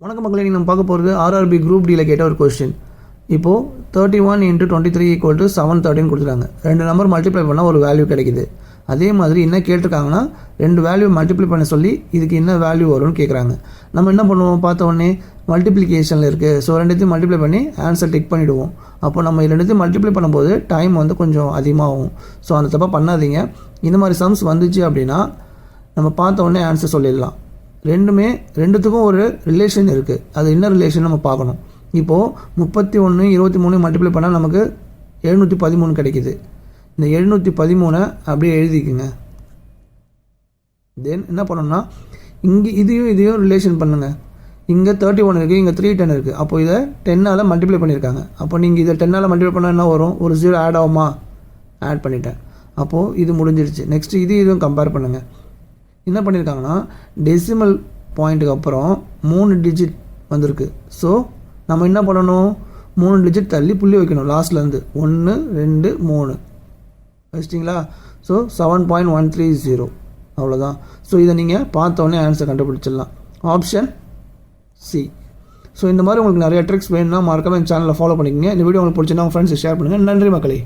வணக்க மக்களே, நம்ம பார்க்க போகிறது ஆர்ஆர்பி குரூப் டியில் கேட்ட ஒரு கொஸ்டின். இப்போது 31 × 23 = 713 கொடுத்துருக்காங்க. 2 நம்பர் மல்டிப்ளை பண்ணால் ஒரு வேல்யூ கிடைக்குது. அதே மாதிரி என்ன கேட்டிருக்காங்கன்னா 2 வேல்யூ மல்டிப்ளை பண்ண சொல்லி இதுக்கு என்ன வேல்யூ வரும்னு கேட்குறாங்க. நம்ம என்ன பண்ணுவோம், பார்த்த உடனே மல்டிப்ளிகேஷனில் இருக்குது. ஸோ ரெண்டுத்தையும் மல்டிப்ளை பண்ணி ஆன்சர் டிக் பண்ணிவிடுவோம். அப்போ நம்ம ரெண்டுத்தையும் மல்டிப்ளை பண்ணும்போது டைம் கொஞ்சம் அதிகமாகும். ஸோ அந்த தப்பாக பண்ணாதீங்க. இந்த மாதிரி சம்ஸ் வந்துச்சு அப்படின்னா நம்ம பார்த்த உடனே ஆன்சர் சொல்லிடலாம். ரெண்டுத்துக்கும் ஒரு ரிலேஷன் இருக்குது. அது என்ன ரிலேஷன் நம்ம பார்க்கணும். இப்போது 31 23 மல்டிப்ளை பண்ணால் நமக்கு 713 கிடைக்கிது. இந்த 713 அப்படியே எழுதிக்குங்க. தென் என்ன பண்ணணும்னா இங்கே இதையும் ரிலேஷன் பண்ணுங்கள். இங்கே 31 இருக்குது, இங்கே 310 இருக்குது. அப்போ இதை 10ஆல் மல்டிப்ளை பண்ணியிருக்காங்க. அப்போ நீங்கள் இதை 10ஆல் மல்டிப்ளை பண்ணால் என்ன வரும், ஒரு 0 ஆட் ஆகுமா? ஆட் பண்ணிட்டேன். அப்போது இது முடிஞ்சிருச்சு. நெக்ஸ்ட்டு இதுவும் கம்பேர் பண்ணுங்கள். என்ன பண்ணியிருக்காங்கன்னா டெசிமல் பாயிண்ட்டுக்கு அப்புறம் 3 டிஜிட் வந்திருக்கு. ஸோ நம்ம என்ன பண்ணணும், 3 டிஜிட் தள்ளி புள்ளி வைக்கணும். லாஸ்ட்லேருந்து 1 2 3 வச்சிட்டிங்களா? ஸோ 7.130 அவ்வளோதான். ஸோ இதை நீங்கள் பார்த்தோன்னே ஆன்சர் கண்டுபிடிச்சிடலாம். Option C. ஸோ இந்த மாதிரி உங்களுக்கு நிறைய ட்ரிக்ஸ் வேணும்னா மறக்காம இந்த சேனலை ஃபாலோ பண்ணிக்கோங்க. இந்த வீடியோ உங்களுக்கு பிடிச்சிருந்தா உங்கள் ஃப்ரெண்ட்ஸை ஷேர் பண்ணுங்கள். நன்றி மக்களே.